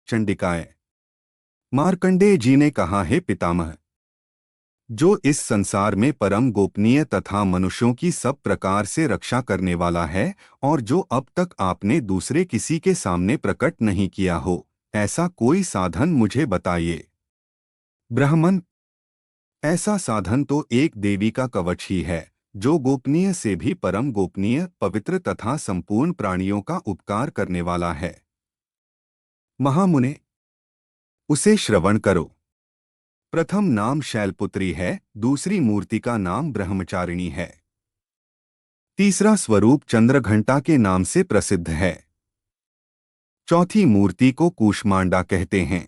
चंडिकाय। मार्कंडेय जी ने कहा है पितामह, जो इस संसार में परम गोपनीय तथा मनुष्यों की सब प्रकार से रक्षा करने वाला है और जो अब तक आपने दूसरे किसी के सामने प्रकट नहीं किया हो, ऐसा कोई साधन मुझे बताइए। ब्राह्मण, ऐसा साधन तो एक देवी का कवच ही है, जो गोपनीय से भी परम गोपनीय, पवित्र तथा संपूर्ण प्राणियों का उपकार करने वाला है। महामुने, उसे श्रवण करो। प्रथम नाम शैलपुत्री है, दूसरी मूर्ति का नाम ब्रह्मचारिणी है, तीसरा स्वरूप चंद्रघंटा के नाम से प्रसिद्ध है, चौथी मूर्ति को कूष्मांडा कहते हैं,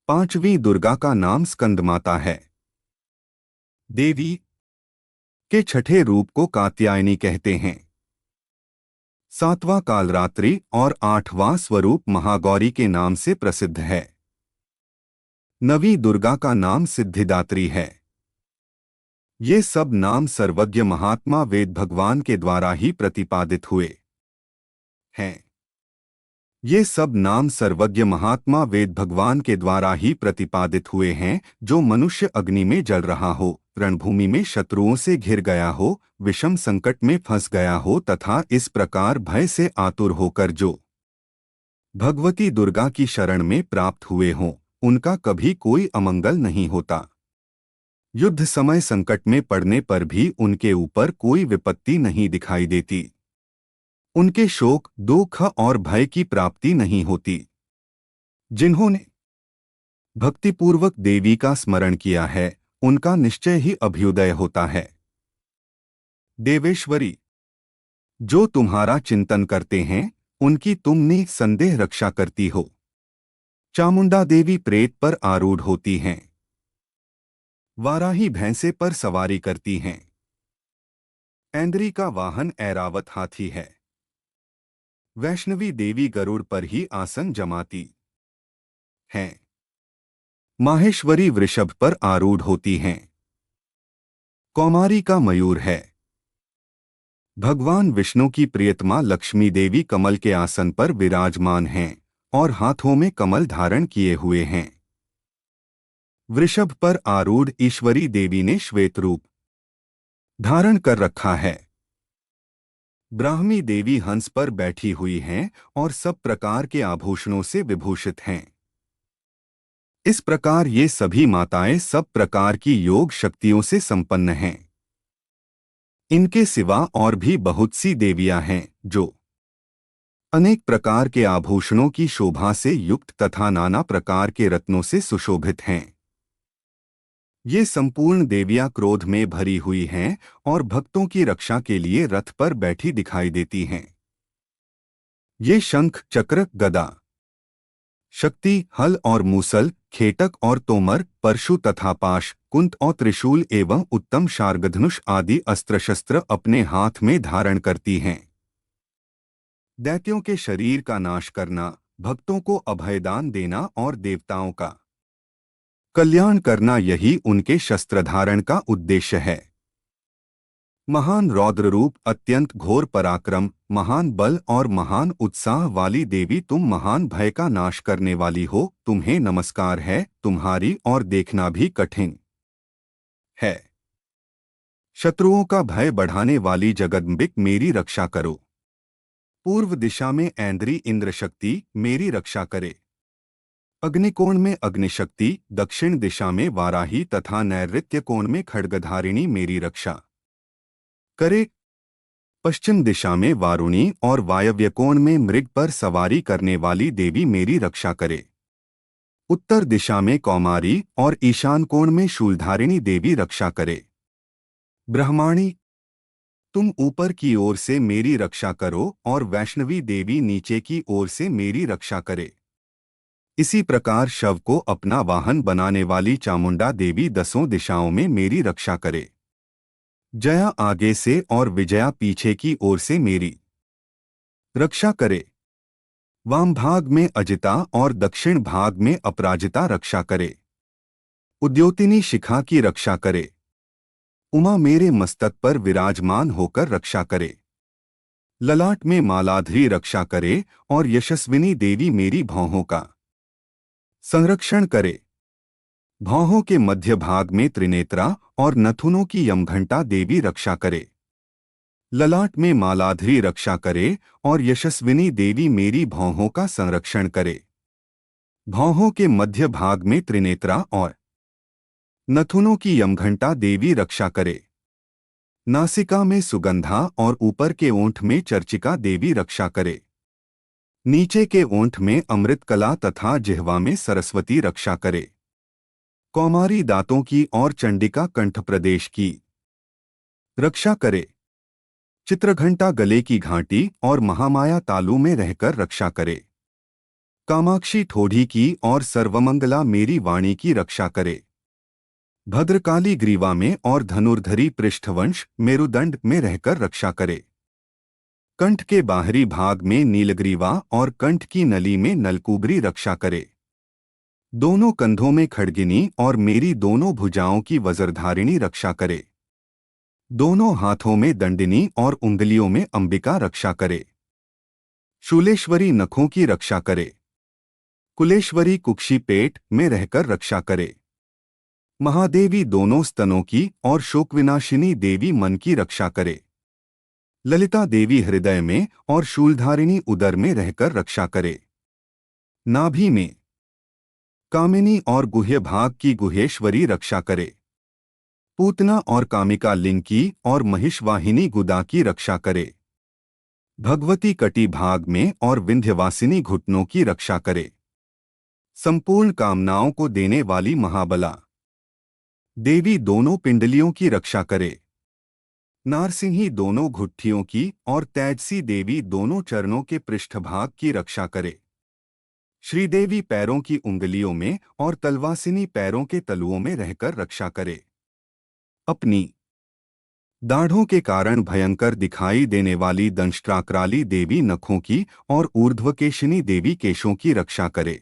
पांचवी दुर्गा का नाम स्कंदमाता है, देवी के छठे रूप को कात्यायनी कहते हैं, सातवां कालरात्रि और आठवां स्वरूप महागौरी के नाम से प्रसिद्ध है, नवीं दुर्गा का नाम सिद्धिदात्री है। ये सब नाम सर्वज्ञ महात्मा वेद भगवान के द्वारा ही प्रतिपादित हुए हैं। ये सब नाम सर्वज्ञ महात्मा वेद भगवान के द्वारा ही प्रतिपादित हुए हैं। जो मनुष्य अग्नि में जल रहा हो, रणभूमि में शत्रुओं से घिर गया हो, विषम संकट में फंस गया हो तथा इस प्रकार भय से आतुर होकर जो भगवती दुर्गा की शरण में प्राप्त हुए हों, उनका कभी कोई अमंगल नहीं होता। युद्ध समय संकट में पड़ने पर भी उनके ऊपर कोई विपत्ति नहीं दिखाई देती। उनके शोक, दुख और भय की प्राप्ति नहीं होती। जिन्होंने भक्तिपूर्वक देवी का स्मरण किया है, उनका निश्चय ही अभ्युदय होता है। देवेश्वरी, जो तुम्हारा चिंतन करते हैं, उनकी तुम निसंदेह रक्षा करती हो। चामुंडा देवी प्रेत पर आरूढ़ होती हैं, वाराही भैंसे पर सवारी करती हैं, ऐन्द्री का वाहन ऐरावत हाथी है, वैष्णवी देवी गरुड़ पर ही आसन जमाती हैं, माहेश्वरी वृषभ पर आरूढ़ होती हैं, कौमारी का मयूर है। भगवान विष्णु की प्रियतमा लक्ष्मी देवी कमल के आसन पर विराजमान हैं और हाथों में कमल धारण किए हुए हैं। वृषभ पर आरूढ़ ईश्वरी देवी ने श्वेत रूप धारण कर रखा है। ब्राह्मी देवी हंस पर बैठी हुई हैं और सब प्रकार के आभूषणों से विभूषित हैं। इस प्रकार ये सभी माताएं सब प्रकार की योग शक्तियों से संपन्न हैं। इनके सिवा और भी बहुत सी देवियां हैं, जो अनेक प्रकार के आभूषणों की शोभा से युक्त तथा नाना प्रकार के रत्नों से सुशोभित हैं। ये संपूर्ण देवियां क्रोध में भरी हुई हैं और भक्तों की रक्षा के लिए रथ पर बैठी दिखाई देती हैं। ये शंख, चक्र, गदा, शक्ति, हल और मूसल, खेटक और तोमर, परशु तथा पाश, कुंत और त्रिशूल एवं उत्तम शार्गधनुष आदि अस्त्र शस्त्र अपने हाथ में धारण करती हैं। दैत्यों के शरीर का नाश करना, भक्तों को अभयदान देना और देवताओं का कल्याण करना, यही उनके शस्त्र धारण का उद्देश्य है। महान रौद्र रूप, अत्यंत घोर पराक्रम, महान बल और महान उत्साह वाली देवी, तुम महान भय का नाश करने वाली हो। तुम्हें नमस्कार है, तुम्हारी और देखना भी कठिन है। शत्रुओं का भय बढ़ाने वाली जगदम्बिक, मेरी रक्षा करो। पूर्व दिशा में ऐन्द्री इंद्र शक्ति, मेरी रक्षा करे। अग्निकोण में अग्निशक्ति, दक्षिण दिशा में वाराही तथा नैऋत्य कोण में खड्गधारिणी मेरी रक्षा करे। पश्चिम दिशा में वारुणी और वायव्य कोण में मृग पर सवारी करने वाली देवी मेरी रक्षा करे। उत्तर दिशा में कौमारी और ईशान कोण में शूलधारिणी देवी रक्षा करे। ब्रह्माणी, तुम ऊपर की ओर से मेरी रक्षा करो और वैष्णवी देवी नीचे की ओर से मेरी रक्षा करे। इसी प्रकार शव को अपना वाहन बनाने वाली चामुंडा देवी दसों दिशाओं में मेरी रक्षा करे। जया आगे से और विजया पीछे की ओर से मेरी रक्षा करे। वाम भाग में अजिता और दक्षिण भाग में अपराजिता रक्षा करे। उद्योतिनी शिखा की रक्षा करे। उमा मेरे मस्तक पर विराजमान होकर रक्षा करे। ललाट में मालाधरी रक्षा करे और यशस्विनी देवी मेरी भौहों का संरक्षण करे। भौहों के मध्य भाग में त्रिनेत्रा और नथुनों की यमघंटा देवी रक्षा करे। ललाट में मालाधरी रक्षा करे और यशस्विनी देवी मेरी भौहों का संरक्षण करे। भौहों के मध्य भाग में त्रिनेत्रा और नथुनों की यमघंटा देवी रक्षा करे। नासिका में सुगंधा और ऊपर के ओंठ में चर्चिका देवी रक्षा करे। नीचे के ओंठ में अमृतकला तथा जिह्वा में सरस्वती रक्षा करे। कौमारी दांतों की और चंडिका कंठ प्रदेश की रक्षा करे। चित्रघंटा गले की घाटी और महामाया तालु में रहकर रक्षा करे। कामाक्षी ठोड़ी की और सर्वमंगला मेरी वाणी की रक्षा करे। भद्रकाली ग्रीवा में और धनुर्धरी पृष्ठवंश मेरुदंड में रहकर रक्षा करे। कंठ के बाहरी भाग में नीलग्रीवा और कंठ की नली में नलकूबरी रक्षा करे। दोनों कंधों में खड्गिनी और मेरी दोनों भुजाओं की वज्रधारिणी रक्षा करे। दोनों हाथों में दंडिनी और उंगलियों में अंबिका रक्षा करे। शूलेश्वरी नखों की रक्षा करे। कुलेश्वरी कुक्षी पेट में रहकर रक्षा करे। महादेवी दोनों स्तनों की और शोकविनाशिनी देवी मन की रक्षा करे। ललिता देवी हृदय में और शूलधारिणी उदर में रहकर रक्षा करे। नाभि में कामिनी और गुह्य भाग की गुहेश्वरी रक्षा करे। पूतना और कामिका लिंग की और महिषवाहिनी गुदा की रक्षा करे। भगवती कटी भाग में और विंध्यवासिनी घुटनों की रक्षा करे। संपूर्ण कामनाओं को देने वाली महाबला देवी दोनों पिंडलियों की रक्षा करे। नारसिंही दोनों घुट्ठियों की और तेजसी देवी दोनों चरणों के पृष्ठभाग की रक्षा करे। श्रीदेवी पैरों की उंगलियों में और तलवासिनी पैरों के तलुओं में रहकर रक्षा करे। अपनी दाढ़ों के कारण भयंकर दिखाई देने वाली दंष्ट्राकराली देवी नखों की और ऊर्ध्वकेशिनी देवी केशों की रक्षा करे।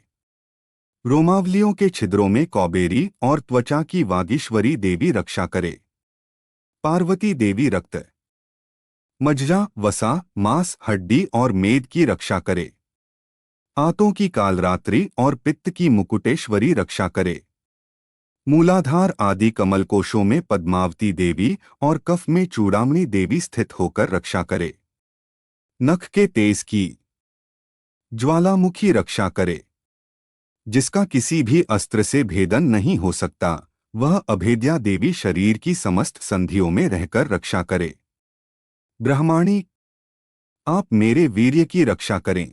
रोमावलियों के छिद्रों में कौबेरी और त्वचा की वागीश्वरी देवी रक्षा करे। पार्वती देवी रक्त, मज्जा, वसा, मांस, हड्डी और मेद की रक्षा करे। आंतों की कालरात्रि और पित्त की मुकुटेश्वरी रक्षा करे। मूलाधार आदि कमल कोशों में पद्मावती देवी और कफ में चूड़ामणि देवी स्थित होकर रक्षा करे। नख के तेज की ज्वालामुखी रक्षा करे। जिसका किसी भी अस्त्र से भेदन नहीं हो सकता, वह अभेद्या देवी शरीर की समस्त संधियों में रहकर रक्षा करे। ब्रह्माणी, आप मेरे वीर्य की रक्षा करें।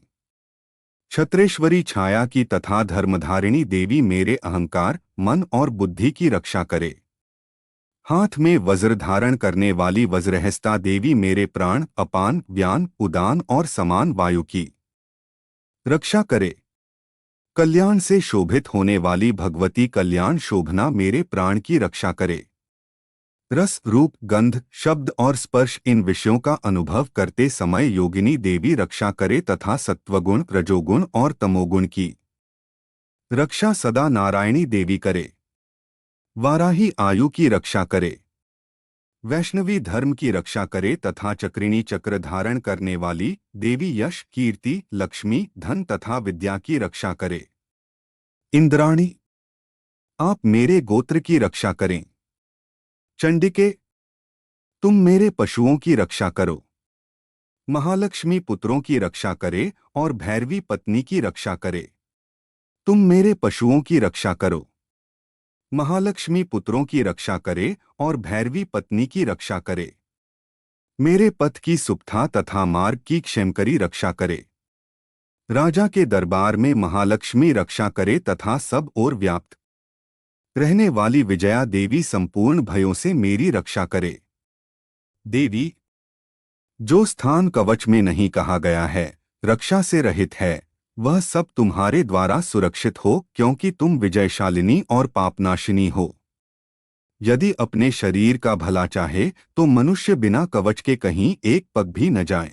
क्षत्रेश्वरी छाया की तथा धर्मधारिणी देवी मेरे अहंकार, मन और बुद्धि की रक्षा करे। हाथ में वज्र धारण करने वाली वज्रहस्ता देवी मेरे प्राण, अपान, व्यान, उदान और समान वायु की रक्षा करे। कल्याण से शोभित होने वाली भगवती कल्याण शोभना मेरे प्राण की रक्षा करे। रस, रूप, गंध, शब्द और स्पर्श इन विषयों का अनुभव करते समय योगिनी देवी रक्षा करे तथा सत्वगुण, रजोगुण और तमोगुण की रक्षा सदा नारायणी देवी करे। वाराही आयु की रक्षा करे। वैष्णवी धर्म की रक्षा करे तथा चक्रिणी चक्र धारण करने वाली देवी यश, कीर्ति, लक्ष्मी, धन तथा विद्या की रक्षा करे। इंद्राणी, आप मेरे गोत्र की रक्षा करें। चंडिके, तुम मेरे पशुओं की रक्षा करो। महालक्ष्मी पुत्रों की रक्षा करे और भैरवी पत्नी की रक्षा करे। तुम मेरे पशुओं की रक्षा करो। महालक्ष्मी पुत्रों की रक्षा करे और भैरवी पत्नी की रक्षा करे। मेरे पथ की सुप्था तथा मार्ग की क्षेमकरी रक्षा करे। राजा के दरबार में महालक्ष्मी रक्षा करे तथा सब ओर व्याप्त रहने वाली विजया देवी संपूर्ण भयों से मेरी रक्षा करे। देवी, जो स्थान कवच में नहीं कहा गया है, रक्षा से रहित है, वह सब तुम्हारे द्वारा सुरक्षित हो, क्योंकि तुम विजयशालिनी और पापनाशिनी हो। यदि अपने शरीर का भला चाहे तो मनुष्य बिना कवच के कहीं एक पग भी न जाए।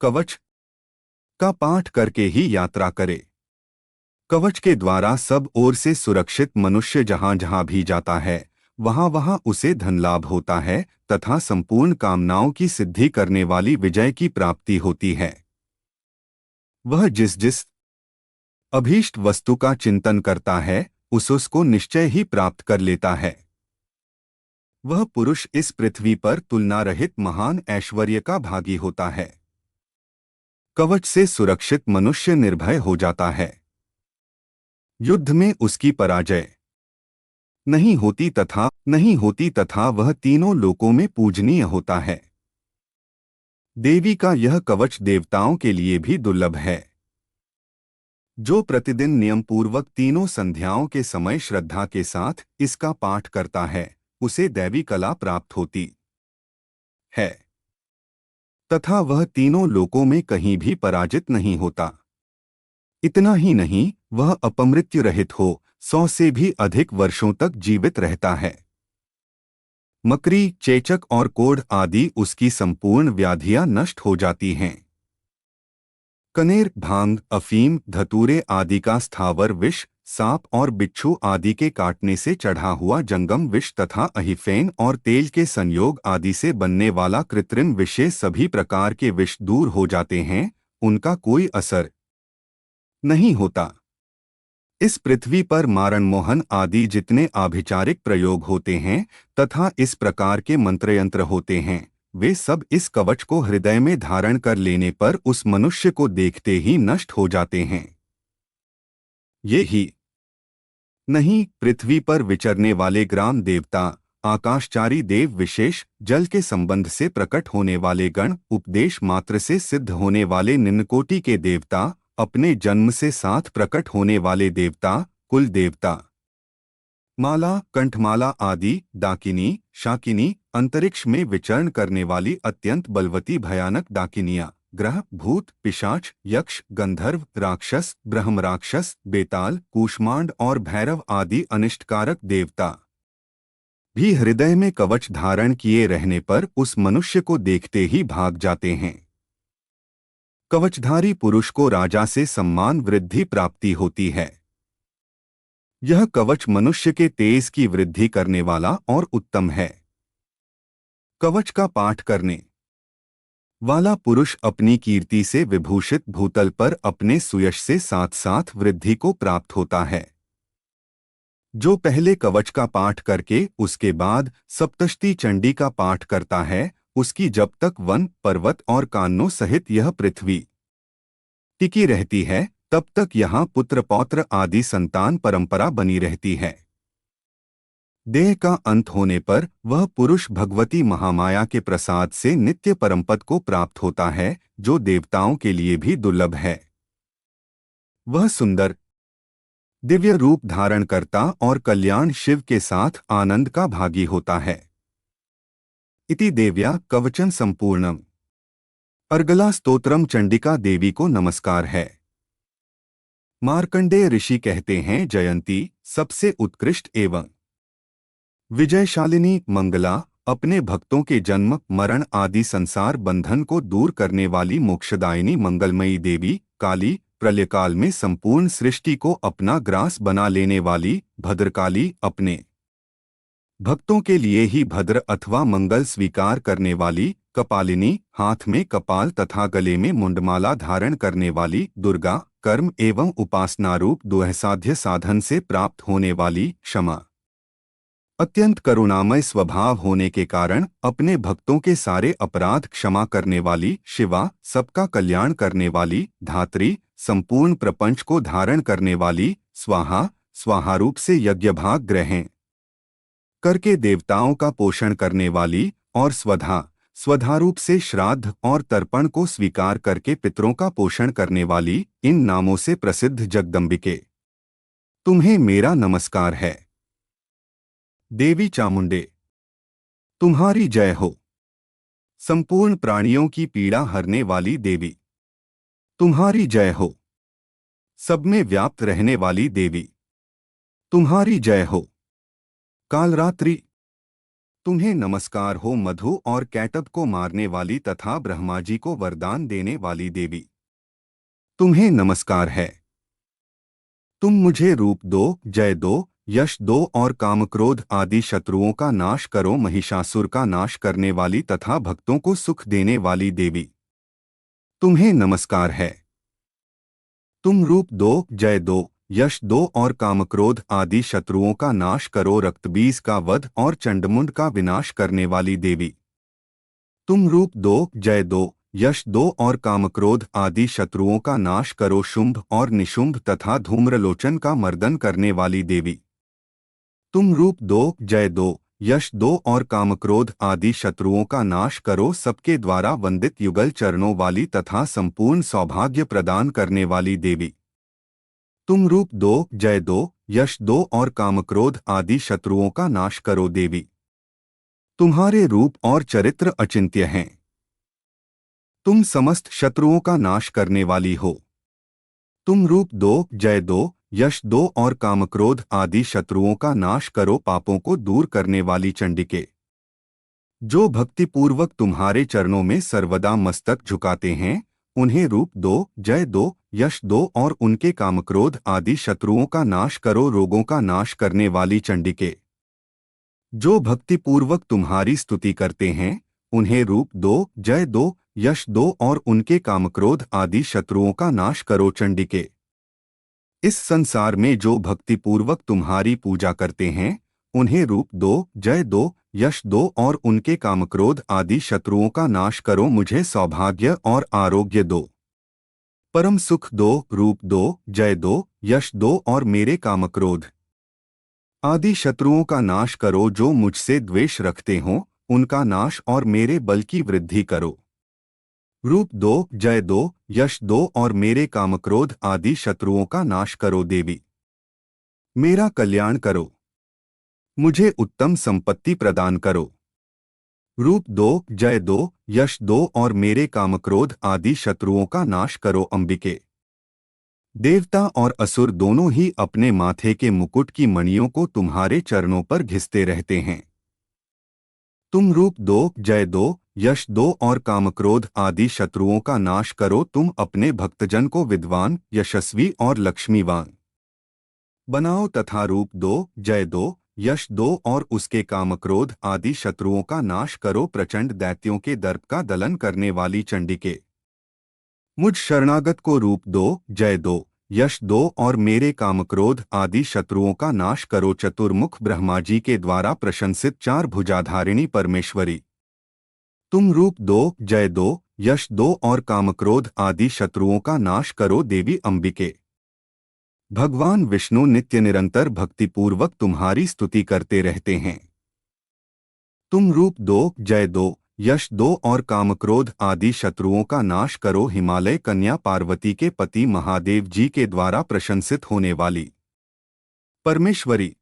कवच का पाठ करके ही यात्रा करे। कवच के द्वारा सब ओर से सुरक्षित मनुष्य जहां जहां भी जाता है, वहां वहां उसे धन लाभ होता है तथा संपूर्ण कामनाओं की सिद्धि करने वाली विजय की प्राप्ति होती है। वह जिस जिस अभीष्ट वस्तु का चिंतन करता है उसको निश्चय ही प्राप्त कर लेता है। वह पुरुष इस पृथ्वी पर तुलना रहित महान ऐश्वर्य का भागी होता है। कवच से सुरक्षित मनुष्य निर्भय हो जाता है। युद्ध में उसकी पराजय नहीं होती तथा वह तीनों लोकों में पूजनीय होता है। देवी का यह कवच देवताओं के लिए भी दुर्लभ है। जो प्रतिदिन नियम पूर्वक तीनों संध्याओं के समय श्रद्धा के साथ इसका पाठ करता है उसे दैवी कला प्राप्त होती है तथा वह तीनों लोकों में कहीं भी पराजित नहीं होता। इतना ही नहीं, वह अपमृत्यु रहित हो 100 से भी अधिक वर्षों तक जीवित रहता है। मकरी, चेचक और कोढ़ आदि उसकी संपूर्ण व्याधियां नष्ट हो जाती हैं। कनेर, भांग, अफीम, धतूरे आदि का स्थावर विष, सांप और बिच्छू आदि के काटने से चढ़ा हुआ जंगम विष तथा अहिफेन और तेल के संयोग आदि से बनने वाला कृत्रिम विषय सभी प्रकार के विष दूर हो जाते हैं, उनका कोई असर नहीं होता। इस पृथ्वी पर मारण मोहन आदि जितने आभिचारिक प्रयोग होते हैं तथा इस प्रकार के मंत्रयंत्र होते हैं वे सब इस कवच को हृदय में धारण कर लेने पर उस मनुष्य को देखते ही नष्ट हो जाते हैं। ये ही नहीं, पृथ्वी पर विचरने वाले ग्राम देवता, आकाशचारी देव विशेष, जल के संबंध से प्रकट होने वाले गण, उपदेश मात्र से सिद्ध होने वाले निम्नकोटि के देवता, अपने जन्म से साथ प्रकट होने वाले देवता, कुल देवता, माला, कंठमाला आदि, डाकिनी, शाकिनी, अंतरिक्ष में विचरण करने वाली अत्यंत बलवती भयानक डाकिनियां, ग्रह, भूत, पिशाच, यक्ष, गंधर्व, राक्षस, ब्रह्मराक्षस, बेताल, कूष्मांड और भैरव आदि अनिष्टकारक देवता भी हृदय में कवच धारण किए रहने पर उस मनुष्य को देखते ही भाग जाते हैं। कवचधारी पुरुष को राजा से सम्मान वृद्धि प्राप्ति होती है। यह कवच मनुष्य के तेज की वृद्धि करने वाला और उत्तम है। कवच का पाठ करने वाला पुरुष अपनी कीर्ति से विभूषित भूतल पर अपने सुयश से साथ साथ वृद्धि को प्राप्त होता है। जो पहले कवच का पाठ करके उसके बाद सप्तशती चंडी का पाठ करता है उसकी जब तक वन, पर्वत और कान्नों सहित यह पृथ्वी टिकी रहती है तब तक यहाँ पुत्र पौत्र आदि संतान परंपरा बनी रहती है। देह का अंत होने पर वह पुरुष भगवती महामाया के प्रसाद से नित्य परमपद को प्राप्त होता है जो देवताओं के लिए भी दुर्लभ है। वह सुंदर दिव्य रूप धारण करता और कल्याण शिव के साथ आनंद का भागी होता है। इति देव्या कवचन संपूर्णम। अर्गला स्तोत्रम चंडिका देवी को नमस्कार है। मार्कंडेय ऋषि कहते हैं, जयंती सबसे उत्कृष्ट एवं विजयशालिनी मंगला, अपने भक्तों के जन्म मरण आदि संसार बंधन को दूर करने वाली मोक्षदायिनी मंगलमयी देवी, काली, प्रलयकाल में संपूर्ण सृष्टि को अपना ग्रास बना लेने वाली भद्रकाली, अपने भक्तों के लिए ही भद्र अथवा मंगल स्वीकार करने वाली कपालिनी, हाथ में कपाल तथा गले में मुंडमाला धारण करने वाली दुर्गा, कर्म एवं उपासनारूप दुःसाध्य साधन से प्राप्त होने वाली क्षमा, अत्यंत करुणामय स्वभाव होने के कारण अपने भक्तों के सारे अपराध क्षमा करने वाली शिवा, सबका कल्याण करने वाली धात्री, संपूर्ण प्रपंच को धारण करने वाली स्वाहा, स्वाहारूप से यज्ञभाग ग्रहण करके देवताओं का पोषण करने वाली और स्वधा, स्वधारूप से श्राद्ध और तर्पण को स्वीकार करके पितरों का पोषण करने वाली, इन नामों से प्रसिद्ध जगदम्बिके, तुम्हें मेरा नमस्कार है। देवी चामुंडे, तुम्हारी जय हो। संपूर्ण प्राणियों की पीड़ा हरने वाली देवी, तुम्हारी जय हो। सब में व्याप्त रहने वाली देवी, तुम्हारी जय हो। कालरात्रि, तुम्हें नमस्कार हो। मधु और कैटब को मारने वाली तथा ब्रह्मा जी को वरदान देने वाली देवी, तुम्हें नमस्कार है। तुम मुझे रूप दो, जय दो, यश दो और कामक्रोध आदि शत्रुओं का नाश करो, महिषासुर का नाश करने वाली तथा भक्तों को सुख देने वाली देवी, तुम्हें नमस्कार है। तुम रूप दो, जय दो, यश दो और कामक्रोध आदि शत्रुओं का नाश करो, रक्तबीज का वध और चंडमुंड का विनाश करने वाली देवी, तुम रूप दो, जय दो, यश दो और कामक्रोध आदि शत्रुओं का नाश करो, शुंभ और निशुंभ तथा धूम्रलोचन का मर्दन करने वाली देवी, तुम रूप दो, जय दो, यश दो और कामक्रोध आदि शत्रुओं का नाश करो, सबके द्वारा वंदित युगल चरणों वाली तथा संपूर्ण सौभाग्य प्रदान करने वाली देवी, तुम रूप दो, जय दो, यश दो और कामक्रोध आदि शत्रुओं का नाश करो देवी, तुम्हारे रूप और चरित्र अचिंत्य हैं। तुम समस्त शत्रुओं का नाश करने वाली हो। तुम रूप दो, जय दो, यश दो और कामक्रोध आदि शत्रुओं का नाश करो, पापों को दूर करने वाली चंडिके, जो भक्तिपूर्वक तुम्हारे चरणों में सर्वदा मस्तक झुकाते हैं, उन्हें रूप दो, जय दो, यश दो और उनके कामक्रोध आदि शत्रुओं का नाश करो, रोगों का नाश करने वाली चंडिके, जो भक्तिपूर्वक तुम्हारी स्तुति करते हैं, उन्हें रूप दो, जय दो, यश दो और उनके कामक्रोध आदि शत्रुओं का नाश करो चंडिके। इस संसार में जो भक्तिपूर्वक तुम्हारी पूजा करते हैं, उन्हें रूप दो, जय दो, यश दो और उनके कामक्रोध आदि शत्रुओं का नाश करो, मुझे सौभाग्य और आरोग्य दो, परम सुख दो, रूप दो, जय दो, यश दो और मेरे कामक्रोध आदि शत्रुओं का नाश करो, जो मुझसे द्वेष रखते हों, उनका नाश और मेरे बल की वृद्धि करो। रूप दो, जय दो, यश दो और मेरे कामक्रोध आदि शत्रुओं का नाश करो देवी, मेरा कल्याण करो, मुझे उत्तम संपत्ति प्रदान करो। रूप दो, जय दो, यश दो और मेरे कामक्रोध आदि शत्रुओं का नाश करो अंबिके। देवता और असुर दोनों ही अपने माथे के मुकुट की मणियों को तुम्हारे चरणों पर घिसते रहते हैं। तुम रूप दो, जय दो, यश दो और कामक्रोध आदि शत्रुओं का नाश करो, तुम अपने भक्तजन को विद्वान, यशस्वी और लक्ष्मीवान बनाओ तथा रूप दो, जय दो, यश दो और उसके कामक्रोध आदि शत्रुओं का नाश करो, प्रचंड दैत्यों के दर्प का दलन करने वाली चंडिके, मुझ शरणागत को रूप दो, जय दो, यश दो और मेरे कामक्रोध आदि शत्रुओं का नाश करो, चतुर्मुख ब्रह्मा जी के द्वारा प्रशंसित चार भुजाधारिणी परमेश्वरी, तुम रूप दो, जय दो, यश दो और कामक्रोध आदि शत्रुओं का नाश करो देवी अंबिके। भगवान विष्णु नित्य निरंतर भक्तिपूर्वक तुम्हारी स्तुति करते रहते हैं। तुम रूप दो, जय दो, यश दो और कामक्रोध आदि शत्रुओं का नाश करो, हिमालय कन्या पार्वती के पति महादेव जी के द्वारा प्रशंसित होने वाली परमेश्वरी,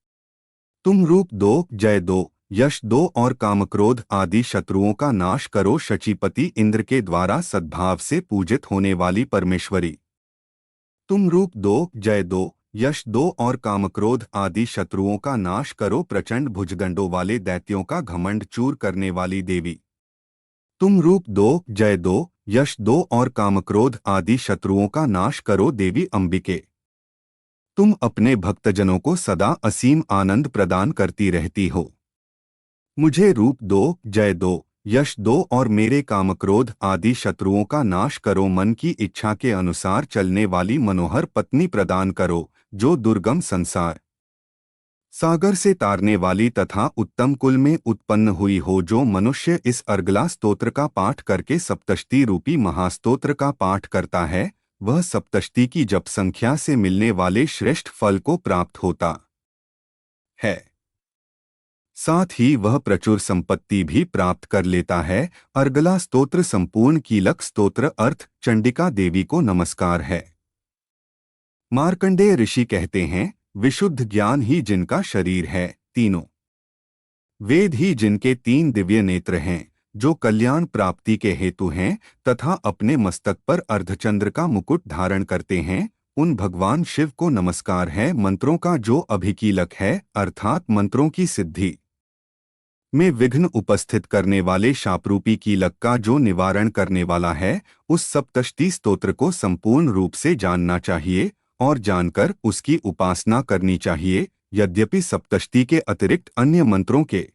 तुम रूप दो, जय दो, यश दो और कामक्रोध आदि शत्रुओं का नाश करो, शचीपति इंद्र के द्वारा सद्भाव से पूजित होने वाली परमेश्वरी, तुम रूप दो, जय दो, यश दो और कामक्रोध आदि शत्रुओं का नाश करो, प्रचंड भुजदंडों वाले दैत्यों का घमंड चूर करने वाली देवी, तुम रूप दो, जय दो, यश दो और कामक्रोध आदि शत्रुओं का नाश करो देवी अंबिके। तुम अपने भक्तजनों को सदा असीम आनंद प्रदान करती रहती हो। मुझे रूप दो, जय दो, यश दो और मेरे कामक्रोध आदि शत्रुओं का नाश करो, मन की इच्छा के अनुसार चलने वाली मनोहर पत्नी प्रदान करो, जो दुर्गम संसार सागर से तारने वाली तथा उत्तम कुल में उत्पन्न हुई हो, जो मनुष्य इस अर्गला स्तोत्र का पाठ करके सप्तष्टि रूपी महास्तोत्र का पाठ करता है, वह सप्तष्टि की जप संख्या से मिलने वाले श्रेष्ठ फल को प्राप्त होता है। साथ ही वह प्रचुर संपत्ति भी प्राप्त कर लेता है। अर्गला स्तोत्र संपूर्ण कीलक स्तोत्र अर्थ चंडिका देवी को नमस्कार है। मार्कंडेय ऋषि कहते हैं, विशुद्ध ज्ञान ही जिनका शरीर है, तीनों वेद ही जिनके तीन दिव्य नेत्र हैं, जो कल्याण प्राप्ति के हेतु हैं तथा अपने मस्तक पर अर्धचंद्र का मुकुट धारण करते हैं, उन भगवान शिव को नमस्कार है। मंत्रों का जो अभिकीलक है, अर्थात मंत्रों की सिद्धि में विघ्न उपस्थित करने वाले शापरूपी कीलक का जो निवारण करने वाला है, उस सप्तष्टि स्तोत्र को संपूर्ण रूप से जानना चाहिए और जानकर उसकी उपासना करनी चाहिए। यद्यपि सप्तष्टि के अतिरिक्त अन्य मंत्रों के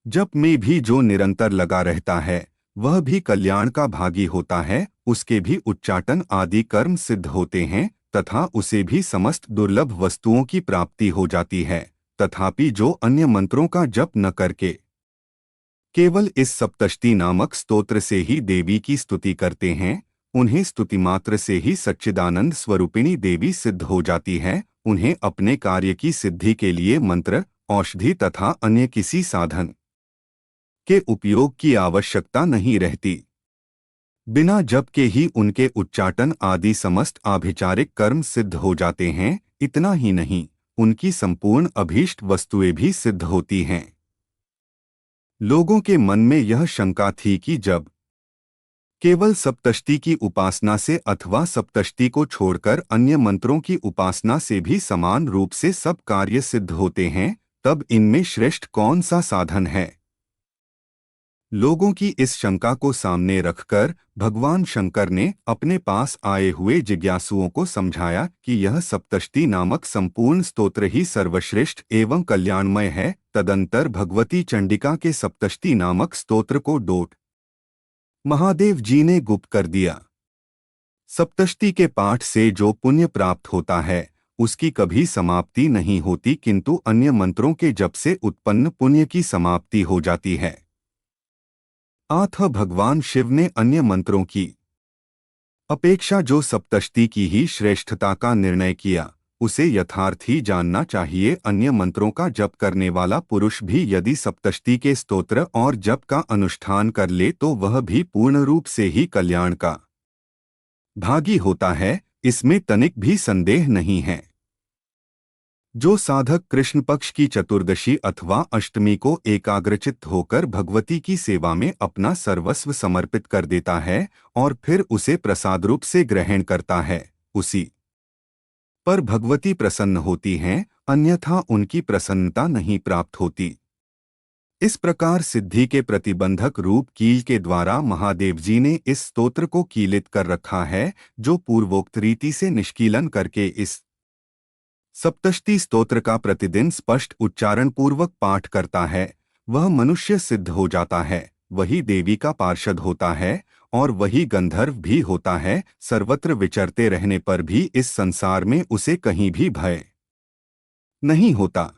जप में भी जो निरंतर लगा रहता है वह भी कल्याण का भागी होता है, उसके भी उच्चाटन आदि कर्म सिद्ध होते हैं तथा उसे भी समस्त दुर्लभ वस्तुओं की प्राप्ति हो जाती है। तथापि जो अन्य मंत्रों का जप न करके केवल इस सप्तष्टि नामक स्तोत्र से ही देवी की स्तुति करते हैं, उन्हें स्तुति मात्र से ही सच्चिदानंद स्वरूपिणी देवी सिद्ध हो जाती है। उन्हें अपने कार्य की सिद्धि के लिए मंत्र, औषधि तथा अन्य किसी साधन के उपयोग की आवश्यकता नहीं रहती। बिना जप के ही उनके उच्चाटन आदि समस्त आभिचारिक कर्म सिद्ध हो जाते हैं। इतना ही नहीं, उनकी संपूर्ण अभीष्ट वस्तुएं भी सिद्ध होती हैं। लोगों के मन में यह शंका थी कि जब केवल सप्तष्टि की उपासना से अथवा सप्तष्टि को छोड़कर अन्य मंत्रों की उपासना से भी समान रूप से सब कार्य सिद्ध होते हैं, तब इनमें श्रेष्ठ कौन सा साधन है। लोगों की इस शंका को सामने रखकर भगवान शंकर ने अपने पास आए हुए जिज्ञासुओं को समझाया कि यह सप्तष्टि नामक संपूर्ण स्तोत्र ही सर्वश्रेष्ठ एवं कल्याणमय है। तदंतर भगवती चंडिका के सप्तष्टि नामक स्तोत्र को डॉट महादेव जी ने गुप्त कर दिया। सप्तष्टि के पाठ से जो पुण्य प्राप्त होता है उसकी कभी समाप्ति नहीं होती, किंतु अन्य मंत्रों के जप से उत्पन्न पुण्य की समाप्ति हो जाती है। अतः भगवान शिव ने अन्य मंत्रों की अपेक्षा जो सप्तष्टि की ही श्रेष्ठता का निर्णय किया, उसे यथार्थ ही जानना चाहिए। अन्य मंत्रों का जप करने वाला पुरुष भी यदि सप्तष्टि के स्तोत्र और जप का अनुष्ठान कर ले तो वह भी पूर्ण रूप से ही कल्याण का भागी होता है, इसमें तनिक भी संदेह नहीं है। जो साधक कृष्ण पक्ष की चतुर्दशी अथवा अष्टमी को एकाग्रचित्त होकर भगवती की सेवा में अपना सर्वस्व समर्पित कर देता है और फिर उसे प्रसाद रूप से ग्रहण करता है, उसी पर भगवती प्रसन्न होती हैं, अन्यथा उनकी प्रसन्नता नहीं प्राप्त होती। इस प्रकार सिद्धि के प्रतिबंधक रूप कील के द्वारा महादेव जी ने इस स्तोत्र को कीलित कर रखा है। जो पूर्वोक्त रीति से निष्कीलन करके इस सप्तष्टि स्तोत्र का प्रतिदिन स्पष्ट उच्चारण पूर्वक पाठ करता है, वह मनुष्य सिद्ध हो जाता है, वही देवी का पार्षद होता है और वही गंधर्व भी होता है। सर्वत्र विचरते रहने पर भी इस संसार में उसे कहीं भी भय नहीं होता।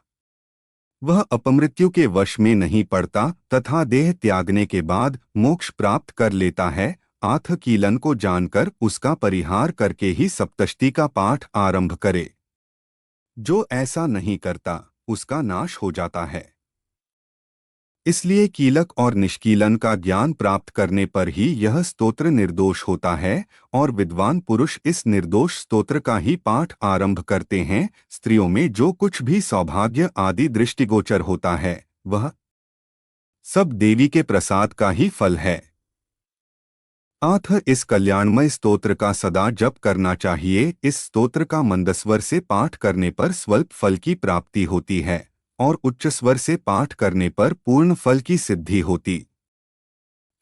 वह अपमृत्यु के वश में नहीं पड़ता तथा देह त्यागने के बाद मोक्ष प्राप्त कर लेता है। आथ कीलन को जानकर उसका परिहार करके ही सप्तष्टि का पाठ आरंभ करे। जो ऐसा नहीं करता उसका नाश हो जाता है। इसलिए कीलक और निष्कीलन का ज्ञान प्राप्त करने पर ही यह स्तोत्र निर्दोष होता है और विद्वान पुरुष इस निर्दोष स्तोत्र का ही पाठ आरंभ करते हैं। स्त्रियों में जो कुछ भी सौभाग्य आदि दृष्टिगोचर होता है वह सब देवी के प्रसाद का ही फल है। अतः इस कल्याणमय स्तोत्र का सदा जप करना चाहिए। इस स्तोत्र का मंदस्वर से पाठ करने पर स्वल्प फल की प्राप्ति होती है और उच्च स्वर से पाठ करने पर पूर्ण फल की सिद्धि होती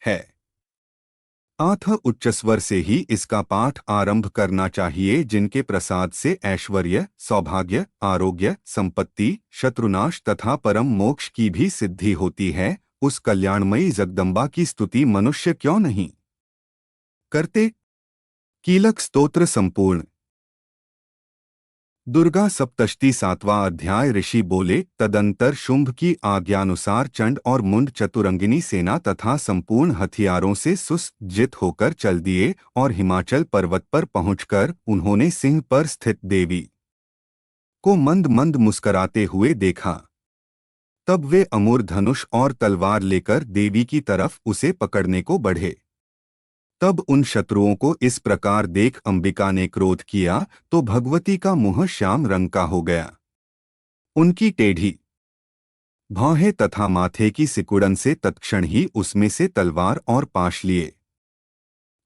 है। अतः उच्च स्वर से ही इसका पाठ आरंभ करना चाहिए। जिनके प्रसाद से ऐश्वर्य, सौभाग्य, आरोग्य, संपत्ति, शत्रुनाश तथा परम मोक्ष की भी सिद्धि होती है, उस कल्याणमयी जगदम्बा की स्तुति मनुष्य क्यों नहीं करते। कीलक स्तोत्र संपूर्ण। दुर्गा सप्तष्टि 7वां अध्याय। ऋषि बोले, तदंतर शुंभ की आज्ञानुसार चंड और मुंड चतुरंगिनी सेना तथा संपूर्ण हथियारों से सुसज्जित होकर चल दिए और हिमाचल पर्वत पर पहुंचकर उन्होंने सिंह पर स्थित देवी को मंद मंद मुस्कराते हुए देखा। तब वे अमूर धनुष और तलवार लेकर देवी की तरफ उसे पकड़ने को बढ़े। तब उन शत्रुओं को इस प्रकार देख अंबिका ने क्रोध किया तो भगवती का मुंह श्याम रंग का हो गया। उनकी टेढ़ी भौहें तथा माथे की सिकुड़न से तत्क्षण ही उसमें से तलवार और पाश लिए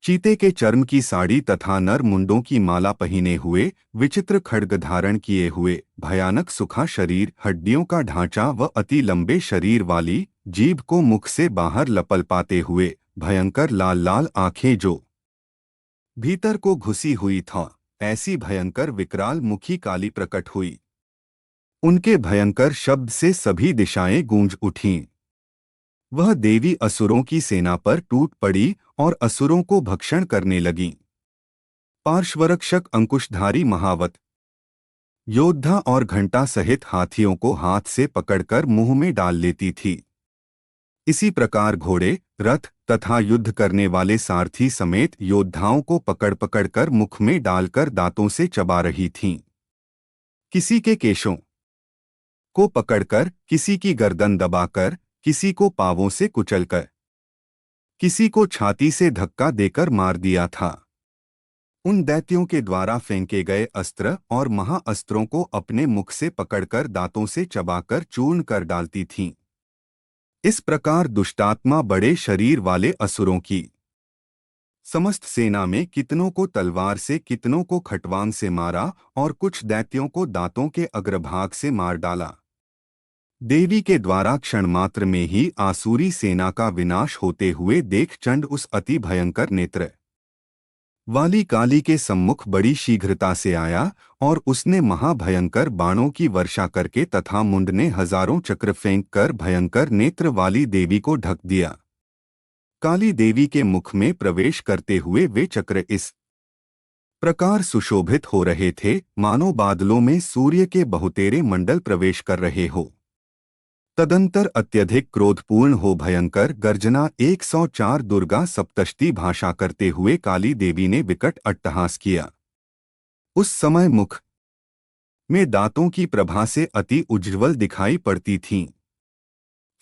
चीते के चर्म की साड़ी तथा नर मुंडों की माला पहने हुए, विचित्र खड्ग धारण किए हुए, भयानक सुखा शरीर, हड्डियों का ढांचा व अति लंबे शरीर वाली, जीभ को मुख से बाहर लपल पाते हुए, भयंकर लाल लाल आंखें जो भीतर को घुसी हुई था, ऐसी भयंकर विकराल मुखी काली प्रकट हुई। उनके भयंकर शब्द से सभी दिशाएं गूंज उठीं। वह देवी असुरों की सेना पर टूट पड़ी और असुरों को भक्षण करने लगीं। पार्श्वरक्षक अंकुशधारी महावत योद्धा और घंटा सहित हाथियों को हाथ से पकड़कर मुंह में डाल लेती थी। इसी प्रकार घोड़े, रथ तथा युद्ध करने वाले सारथी समेत योद्धाओं को पकड़ पकड़कर मुख में डालकर दांतों से चबा रही थीं। किसी के केशों को पकड़कर, किसी की गर्दन दबाकर, किसी को पांवों से कुचलकर, किसी को छाती से धक्का देकर मार दिया था। उन दैत्यों के द्वारा फेंके गए अस्त्र और महाअस्त्रों को अपने मुख से पकड़कर दांतों से चबाकर चूर्ण कर डालती थीं। इस प्रकार दुष्टात्मा बड़े शरीर वाले असुरों की समस्त सेना में कितनों को तलवार से, कितनों को खटवांग से मारा और कुछ दैत्यों को दांतों के अग्रभाग से मार डाला। देवी के द्वारा क्षणमात्र में ही आसुरी सेना का विनाश होते हुए देख चंड उस अति भयंकर नेत्र वाली काली के सम्मुख बड़ी शीघ्रता से आया और उसने महाभयंकर बाणों की वर्षा करके तथा मुंड ने हजारों चक्र फेंक कर भयंकर नेत्र वाली देवी को ढक दिया। काली देवी के मुख में प्रवेश करते हुए वे चक्र इस प्रकार सुशोभित हो रहे थे मानो बादलों में सूर्य के बहुतेरे मंडल प्रवेश कर रहे हो। तदंतर अत्यधिक क्रोधपूर्ण हो भयंकर गर्जना 104 दुर्गा सप्तष्टि भाषा करते हुए काली देवी ने विकट अट्टहास किया। उस समय मुख में दांतों की प्रभा से अति उज्ज्वल दिखाई पड़ती थीं।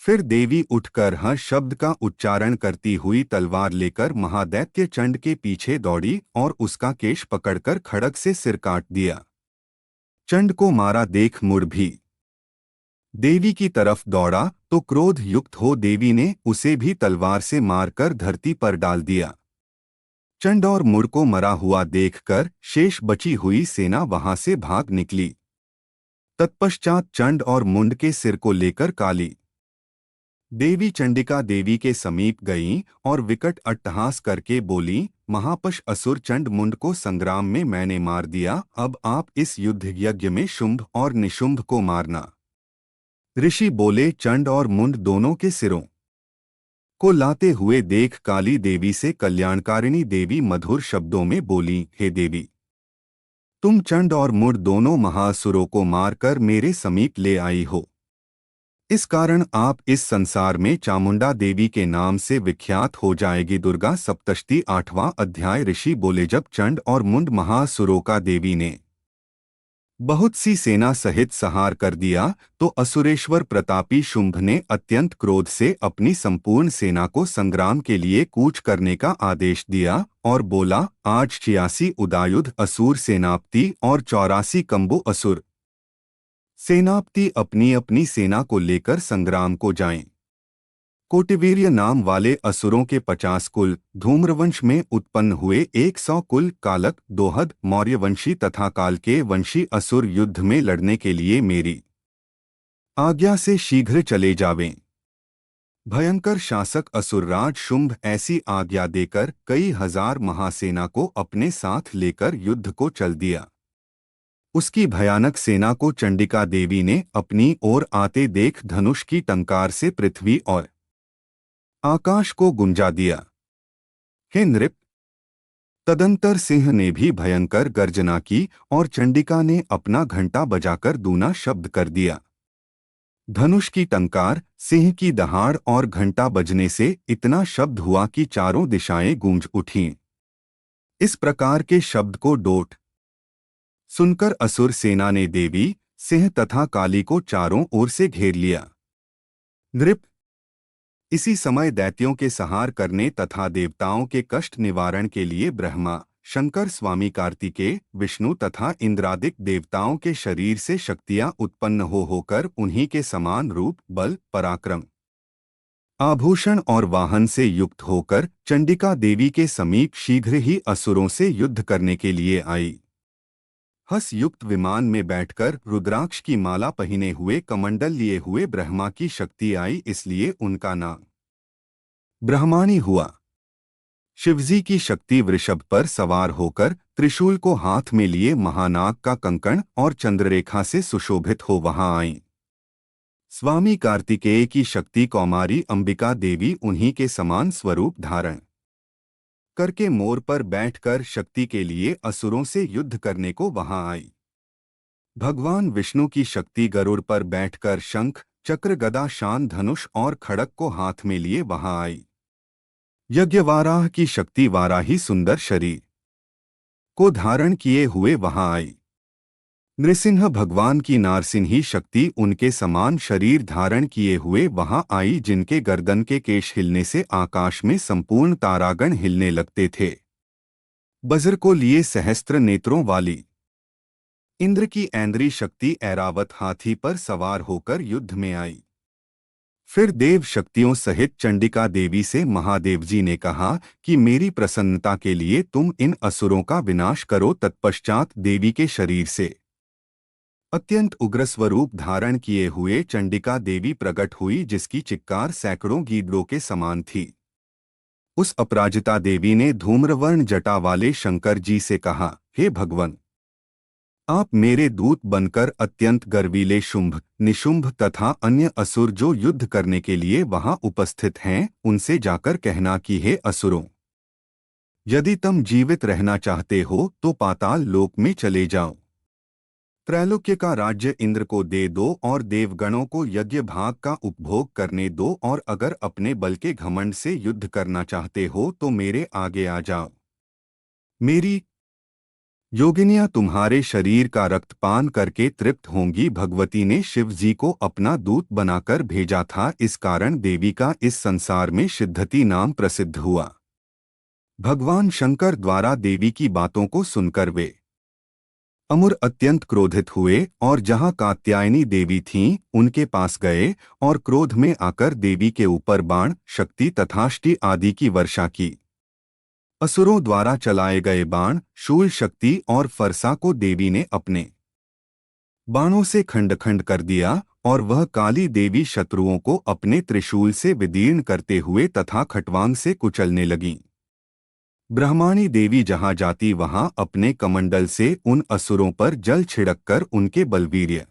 फिर देवी उठकर ह शब्द का उच्चारण करती हुई तलवार लेकर महादैत्य चंड के पीछे दौड़ी और उसका केश पकड़कर खड़ग से सिर काट दिया। चंड को मारा देख मुड़ भी देवी की तरफ दौड़ा तो क्रोध युक्त हो देवी ने उसे भी तलवार से मारकर धरती पर डाल दिया। चंड और मुड़ को मरा हुआ देखकर शेष बची हुई सेना वहां से भाग निकली। तत्पश्चात चंड और मुंड के सिर को लेकर काली देवी चंडिका देवी के समीप गईं और विकट अट्टहास करके बोली, महापश असुर चंड मुंड को संग्राम में मैंने मार दिया, अब आप इस युद्ध यज्ञ में शुंभ और निशुंभ को मारना। ऋषि बोले, चंड और मुंड दोनों के सिरों को लाते हुए देख काली देवी से कल्याणकारिणी देवी मधुर शब्दों में बोली, हे देवी, तुम चंड और मुंड दोनों महासुरों को मारकर मेरे समीप ले आई हो। इस कारण आप इस संसार में चामुंडा देवी के नाम से विख्यात हो जाएगी। दुर्गा सप्तष्टि 8वां अध्याय। ऋषि बोले, जब चंड और मुंड महासुरों का देवी ने बहुत सी सेना सहित संहार कर दिया तो असुरेश्वर प्रतापी शुंभ ने अत्यंत क्रोध से अपनी संपूर्ण सेना को संग्राम के लिए कूच करने का आदेश दिया और बोला, आज 86 उदायुध असुर सेनापति और 84 कंबु असुर सेनापति अपनी अपनी सेना को लेकर संग्राम को जाएं। कोटिवीर्य नाम वाले असुरों के 50 कुल, धूम्रवंश में उत्पन्न हुए 100 कुल, कालक, दोहद, मौर्यवंशी तथा कालके वंशी असुर युद्ध में लड़ने के लिए मेरी आज्ञा से शीघ्र चले जावें। भयंकर शासक असुरराज शुंभ ऐसी आज्ञा देकर कई हजार महासेना को अपने साथ लेकर युद्ध को चल दिया। उसकी भयानक सेना को चंडिका देवी ने अपनी ओर आते देख धनुष की टंकार से पृथ्वी और आकाश को गुंजा दिया। हे नृप! तदंतर सिंह ने भी भयंकर गर्जना की और चंडिका ने अपना घंटा बजाकर दूना शब्द कर दिया। धनुष की टंकार, सिंह की दहाड़ और घंटा बजने से इतना शब्द हुआ कि चारों दिशाएं गूंज उठीं। इस प्रकार के शब्द को डोट सुनकर असुर सेना ने देवी, सिंह तथा काली को चारों ओर से घेर लिया। नृप! इसी समय दैत्यों के संहार करने तथा देवताओं के कष्ट निवारण के लिए ब्रह्मा, शंकर, स्वामी कार्तिकेय, विष्णु तथा इंद्रादिक देवताओं के शरीर से शक्तियां उत्पन्न होकर उन्हीं के समान रूप, बल, पराक्रम, आभूषण और वाहन से युक्त होकर चंडिका देवी के समीप शीघ्र ही असुरों से युद्ध करने के लिए आई। हंस युक्त विमान में बैठकर रुद्राक्ष की माला पहने हुए कमंडल लिए हुए ब्रह्मा की शक्ति आई, इसलिए उनका नाम ब्रह्माणी हुआ। शिवजी की शक्ति वृषभ पर सवार होकर त्रिशूल को हाथ में लिए महानाग का कंकण और चंद्ररेखा से सुशोभित हो वहां आईं। स्वामी कार्तिकेय की शक्ति कौमारी अंबिका देवी उन्हीं के समान स्वरूप धारण करके मोर पर बैठकर शक्ति के लिए असुरों से युद्ध करने को वहां आई। भगवान विष्णु की शक्ति गरुड़ पर बैठकर शंख, चक्र, गदा, शान, धनुष और खड़ग को हाथ में लिए वहां आई। यज्ञवाराह की शक्ति वाराही सुंदर शरीर को धारण किए हुए वहां आई। नृसिंह भगवान की नारसिंही शक्ति उनके समान शरीर धारण किए हुए वहां आई, जिनके गर्दन के केश हिलने से आकाश में संपूर्ण तारागण हिलने लगते थे। बज्र को लिए सहस्त्र नेत्रों वाली इंद्र की ऐन्द्री शक्ति ऐरावत हाथी पर सवार होकर युद्ध में आई। फिर देव शक्तियों सहित चंडिका देवी से महादेव जी ने कहा कि मेरी प्रसन्नता के लिए तुम इन असुरों का विनाश करो। तत्पश्चात देवी के शरीर से अत्यंत उग्र स्वरूप धारण किए हुए चंडिका देवी प्रकट हुई, जिसकी चिक्कार सैकड़ों गीदड़ों के समान थी। उस अपराजिता देवी ने धूम्रवर्ण जटा वाले शंकर जी से कहा, हे भगवान, आप मेरे दूत बनकर अत्यंत गर्वीले शुंभ, निशुंभ तथा अन्य असुर जो युद्ध करने के लिए वहां उपस्थित हैं, उनसे जाकर कहना कि हे असुरों, यदि तुम जीवित रहना चाहते हो तो पाताल लोक में चले जाओ। त्रैलोक्य का राज्य इंद्र को दे दो और देवगणों को यज्ञ भाग का उपभोग करने दो, और अगर अपने बल के घमंड से युद्ध करना चाहते हो तो मेरे आगे आ जाओ। मेरी योगिनियां तुम्हारे शरीर का रक्तपान करके तृप्त होंगी। भगवती ने शिव जी को अपना दूत बनाकर भेजा था, इस कारण देवी का इस संसार में सिद्धति नाम प्रसिद्ध हुआ। भगवान शंकर द्वारा देवी की बातों को सुनकर वे अमुर अत्यंत क्रोधित हुए और जहां कात्यायनी देवी थीं उनके पास गए और क्रोध में आकर देवी के ऊपर बाण, शक्ति तथाष्टि आदि की वर्षा की। असुरों द्वारा चलाए गए बाण, शूल, शक्ति और फरसा को देवी ने अपने बाणों से खंड खंड कर दिया और वह काली देवी शत्रुओं को अपने त्रिशूल से विदीर्ण करते हुए तथा खटवांग से कुचलने लगीं। ब्रह्माणी देवी जहां जाती वहां अपने कमंडल से उन असुरों पर जल छिड़ककर उनके बलवीर्य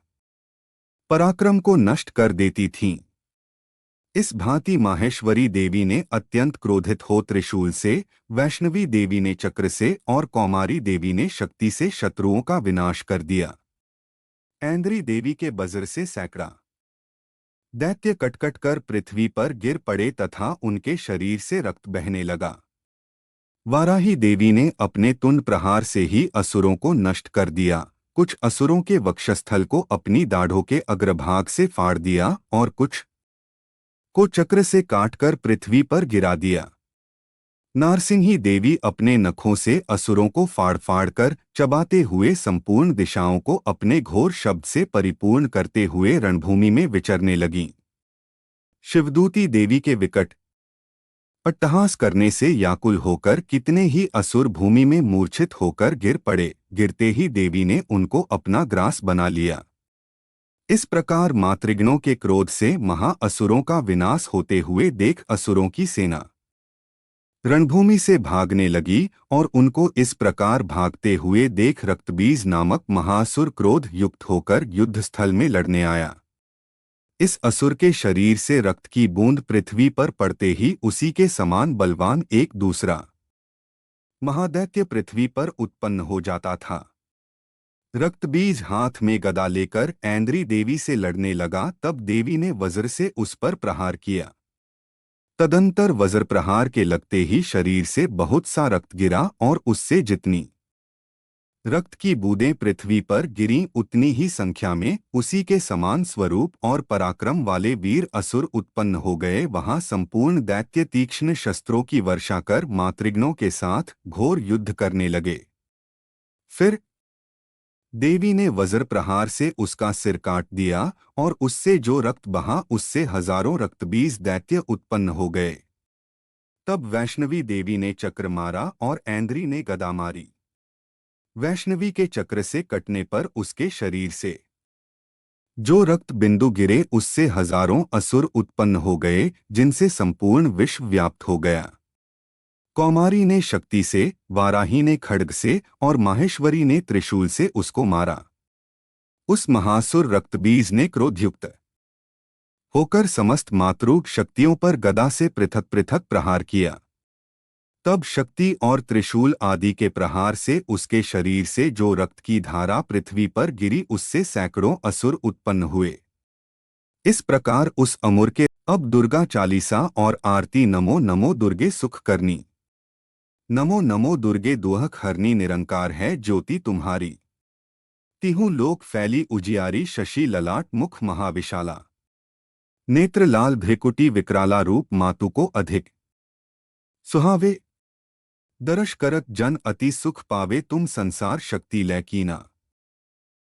पराक्रम को नष्ट कर देती थीं। इस भांति माहेश्वरी देवी ने अत्यंत क्रोधित हो त्रिशूल से, वैष्णवी देवी ने चक्र से और कौमारी देवी ने शक्ति से शत्रुओं का विनाश कर दिया। ऐन्द्री देवी के वज्र से सैकड़ा दैत्य कटकट कर पृथ्वी पर गिर पड़े तथा उनके शरीर से रक्त बहने लगा। वाराही देवी ने अपने तुंड प्रहार से ही असुरों को नष्ट कर दिया। कुछ असुरों के वक्षस्थल को अपनी दाढ़ों के अग्रभाग से फाड़ दिया और कुछ को चक्र से काटकर पृथ्वी पर गिरा दिया। नारसिंही देवी अपने नखों से असुरों को फाड़ फाड़ कर चबाते हुए संपूर्ण दिशाओं को अपने घोर शब्द से परिपूर्ण करते हुए रणभूमि में विचरने लगीं। शिवदूती देवी के विकट अट्टहास करने से व्याकुल होकर कितने ही असुर भूमि में मूर्छित होकर गिर पड़े। गिरते ही देवी ने उनको अपना ग्रास बना लिया। इस प्रकार मातृगणों के क्रोध से महा असुरों का विनाश होते हुए देख असुरों की सेना रणभूमि से भागने लगी और उनको इस प्रकार भागते हुए देख रक्तबीज नामक महासुर क्रोध युक्त होकर युद्धस्थल में लड़ने आया। इस असुर के शरीर से रक्त की बूंद पृथ्वी पर पड़ते ही उसी के समान बलवान एक दूसरा महादैत्य पृथ्वी पर उत्पन्न हो जाता था। रक्तबीज हाथ में गदा लेकर ऐन्द्री देवी से लड़ने लगा। तब देवी ने वज्र से उस पर प्रहार किया। तदंतर वज्र प्रहार के लगते ही शरीर से बहुत सा रक्त गिरा और उससे जितनी रक्त की बूंदें पृथ्वी पर गिरीं उतनी ही संख्या में उसी के समान स्वरूप और पराक्रम वाले वीर असुर उत्पन्न हो गए। वहां संपूर्ण दैत्य तीक्ष्ण शस्त्रों की वर्षा कर मातृगणों के साथ घोर युद्ध करने लगे। फिर देवी ने वज्र प्रहार से उसका सिर काट दिया और उससे जो रक्त बहा उससे हजारों रक्तबीज दैत्य उत्पन्न हो गए। तब वैष्णवी देवी ने चक्र मारा और ऐन्द्री ने गदा मारी। वैष्णवी के चक्र से कटने पर उसके शरीर से जो रक्त बिंदु गिरे उससे हजारों असुर उत्पन्न हो गए, जिनसे संपूर्ण विश्व व्याप्त हो गया। कौमारी ने शक्ति से, वाराही ने खड्ग से और माहेश्वरी ने त्रिशूल से उसको मारा। उस महासुर रक्तबीज ने क्रोधयुक्त होकर समस्त मातृक शक्तियों पर गदा से पृथक पृथक प्रहार किया। तब शक्ति और त्रिशूल आदि के प्रहार से उसके शरीर से जो रक्त की धारा पृथ्वी पर गिरी उससे सैकड़ों असुर उत्पन्न हुए। इस प्रकार उस अमुर के अब दुर्गा चालीसा और आरती नमो नमो दुर्गे सुख करनी। नमो नमो दुर्गे दुहक हरनी निरंकार है ज्योति तुम्हारी। तिहु लोक फैली उजियारी शशि ललाट मुख महाविशाला। नेत्र लाल भ्रिकुटी विकराला रूप मातु को अधिक सुहावे। दर्श करत जन अति सुख पावे तुम संसार शक्ति लैकीना।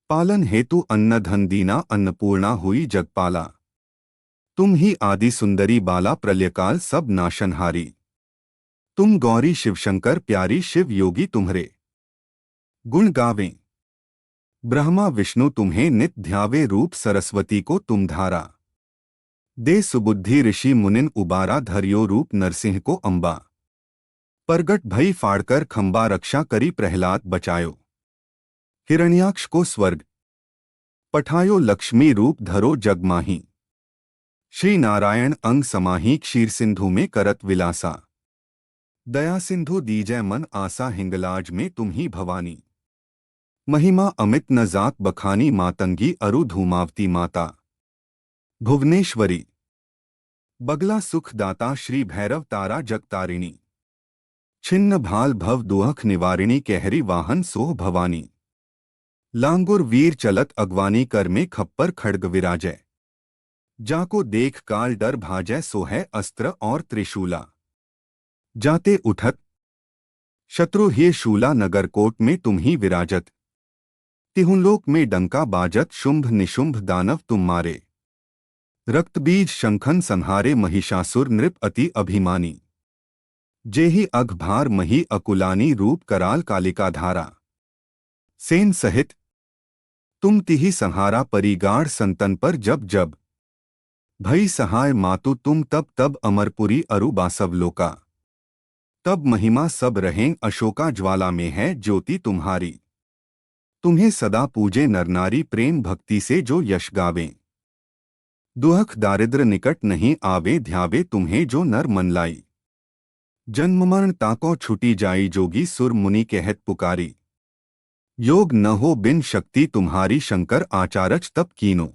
पालन हेतु अन्न धन दीना अन्नपूर्णा हुई जगपाला। तुम ही आदि सुंदरी बाला प्रलयकाल सब नाशनहारी। तुम गौरी शिवशंकर प्यारी शिव योगी तुम्हरे गुण गावें। ब्रह्मा विष्णु तुम्हें नित ध्यावे रूप सरस्वती को तुम धारा। दे सुबुद्धि ऋषि मुनिन उबारा धरियो रूप नरसिंह को अंबा। परगट भई फाड़कर खंबा रक्षा करी प्रहलाद बचायो। हिरण्याक्ष को स्वर्ग पठायो लक्ष्मी रूप धरो जगमाही। श्री नारायण अंग समाही क्षीर सिंधु में करत विलासा। दया सिंधु दीजय मन आसा हिंगलाज में तुम ही भवानी। महिमा अमित न जात बखानी मातंगी अरु धूमावती माता। भुवनेश्वरी बगला सुख दाता श्री भैरव तारा जगतारिणी। छिन्न भाल भव दुहख निवारिणी कहरी वाहन सोह भवानी। लांगुर वीर चलत अगवानी कर में खप्पर खड्ग विराजय। जाको देख काल डर भाजय सोहै अस्त्र और त्रिशूला। जाते उठत शत्रु ही शूला नगरकोट में तुम ही विराजत। तिहुलोक में डंका बाजत शुंभ निशुंभ दानव तुम मारे। रक्तबीज शंखन संहारे महिषासुर नृप अति अभिमानी। जेहि अघभार मही अकुलानी रूप कराल कालिका धारा। सेन सहित तुम तिहि संहारा परिगाढ़ संतन पर जब जब। भई सहाय मातु तुम तब तब अमरपुरी अरु बासव लोका। तब महिमा सब रहें अशोका ज्वाला में है ज्योति तुम्हारी। तुम्हें सदा पूजे नरनारी प्रेम भक्ति से जो यश गावें। दुहख दारिद्र निकट नहीं आवे ध्यावे तुम्हें जो नर मन लाई। जन्म मरण ताको छुटी जाई जोगी सुर मुनि कहत पुकारी। योग न हो बिन शक्ति तुम्हारी शंकर आचारच तप कीनो।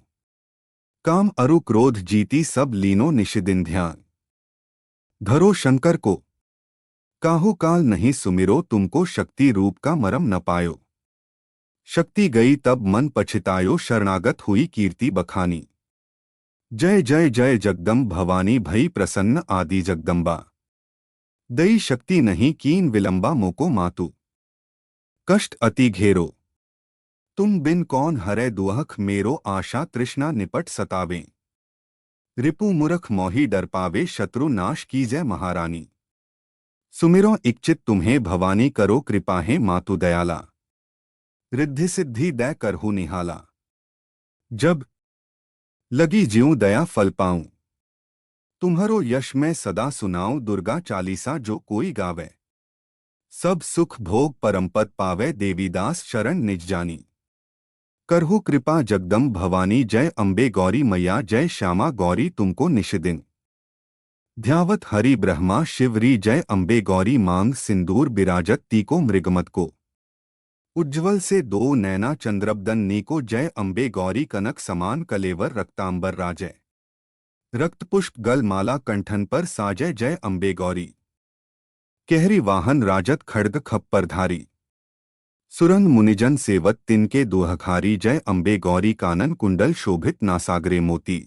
काम अरु क्रोध जीती सब लीनो निशिदिन ध्यान। धरो शंकर को काहू काल नहीं सुमिरो तुमको शक्ति रूप का मरम न पायो। शक्ति गई तब मन पछितायो शरणागत हुई कीर्ति बखानी। जय जय जय जगदम्ब भवानी भई प्रसन्न आदि जगदम्बा। दई शक्ति नहीं कीन विलंबा मोको मातु। कष्ट अति घेरो तुम बिन कौन हरै दुहख मेरो आशा तृष्णा निपट सतावें। रिपु मूर्ख मोहि डर पावे शत्रु नाश कीजय महारानी। सुमिरो इच्छित तुम्हें भवानी करो कृपाहें मातु दयाला। रिद्धि सिद्धि दै करहु निहाला। जब लगी ज्यों दया फल पाऊं। तुम्हारो यश मैं सदा सुनाऊं दुर्गा चालीसा जो कोई गावे। सब सुख भोग परमपद पावे देवीदास शरण निज जानी। करहु कृपा जगदम्ब भवानी जय अम्बे गौरी मैया जय श्यामा गौरी तुमको निशिदिन। ध्यावत हरि ब्रह्मा शिवरी जय अम्बे गौरी मांग सिंदूर बिराजत तीको मृगमत को। उज्ज्वल से दो नैना चंद्रबदन नीको जय अम्बे गौरी कनक समान कलेवर रक्तांबर राजय। रक्तपुष्प गल माला कंठन पर साजय जय अम्बे गौरी। कहरी वाहन राजत खड्ग खप्परधारी। सुरन मुनिजन सेवत तिनके दुहखारी जय अम्बे गौरी कानन कुंडल शोभित नासागरे मोती।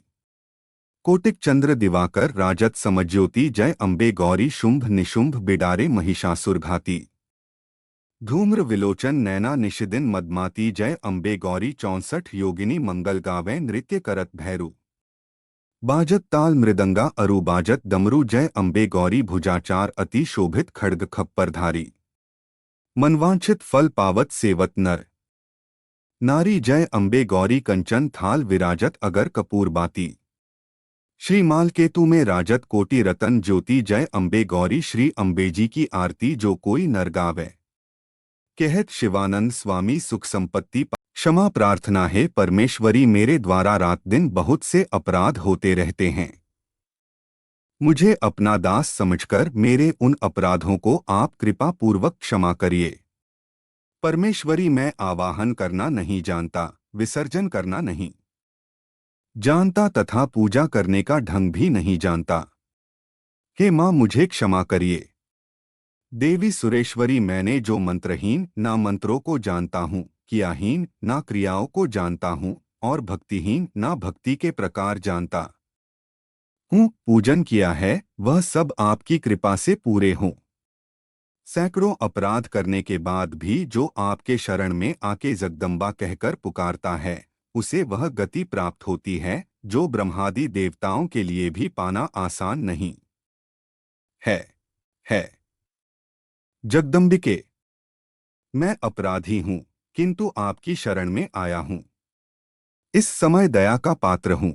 कोटिक चंद्र दिवाकर राजत समज्योति जय अम्बे गौरी शुंभ निशुंभ बिडारे महिषासुर घाती। धूम्र विलोचन नैना निशिदिन मदमाती जय अम्बे गौरी 64 योगिनी मंगल गावें नृत्य करत भैरू। बाजत ताल मृदंगा अरु बाजत डमरू जय अम्बे गौरी भुजाचार अति शोभित खड्ग खप्परधारी। मनवांछित फल पावत सेवत नर नारी जय अम्बे गौरी कंचन थाल विराजत अगर कपूर बाती। श्री मालकेतु में राजत कोटि रतन ज्योति जय अम्बे गौरी श्री अम्बे जी की आरती जो कोई नर गावे। कहत शिवानंद स्वामी सुख संपत्ति क्षमा प्रार्थना है परमेश्वरी मेरे द्वारा रात दिन बहुत से अपराध होते रहते हैं। मुझे अपना दास समझकर मेरे उन अपराधों को आप कृपा पूर्वक क्षमा करिए। परमेश्वरी मैं आवाहन करना नहीं जानता, विसर्जन करना नहीं जानता तथा पूजा करने का ढंग भी नहीं जानता। हे माँ मुझे क्षमा करिए। देवी सुरेश्वरी मैंने जो मंत्रहीन ना मंत्रों को जानता हूँ, क्रियाहीन ना क्रियाओं को जानता हूँ और भक्तिहीन ना भक्ति के प्रकार जानता हूँ पूजन किया है, वह सब आपकी कृपा से पूरे हों। सैकड़ों अपराध करने के बाद भी जो आपके शरण में आके जगदम्बा कहकर पुकारता है, उसे वह गति प्राप्त होती है जो ब्रह्मादि देवताओं के लिए भी पाना आसान नहीं है। जगदम्बिके, मैं अपराधी हूँ, किंतु आपकी शरण में आया हूँ। इस समय दया का पात्र हूँ।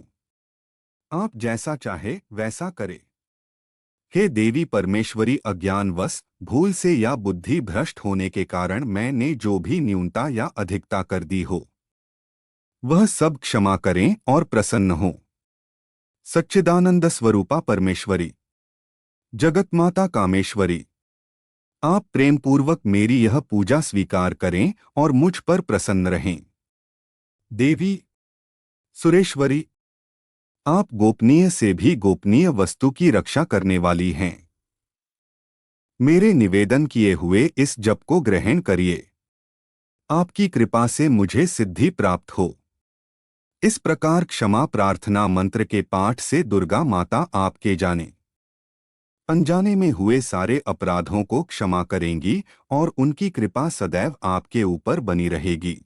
आप जैसा चाहे वैसा करे। हे देवी परमेश्वरी अज्ञानवश भूल से या बुद्धि भ्रष्ट होने के कारण मैंने जो भी न्यूनता या अधिकता कर दी हो, वह सब क्षमा करें और प्रसन्न हो। सच्चिदानंद स्वरूपा परमेश्वरी, जगतमाता कामेश्वरी, आप प्रेमपूर्वक मेरी यह पूजा स्वीकार करें और मुझ पर प्रसन्न रहें। देवी सुरेश्वरी, आप गोपनीय से भी गोपनीय वस्तु की रक्षा करने वाली हैं। मेरे निवेदन किए हुए इस जप को ग्रहण करिए। आपकी कृपा से मुझे सिद्धि प्राप्त हो। इस प्रकार क्षमा प्रार्थना मंत्र के पाठ से दुर्गा माता आपके जाने अनजाने में हुए सारे अपराधों को क्षमा करेंगी और उनकी कृपा सदैव आपके ऊपर बनी रहेगी।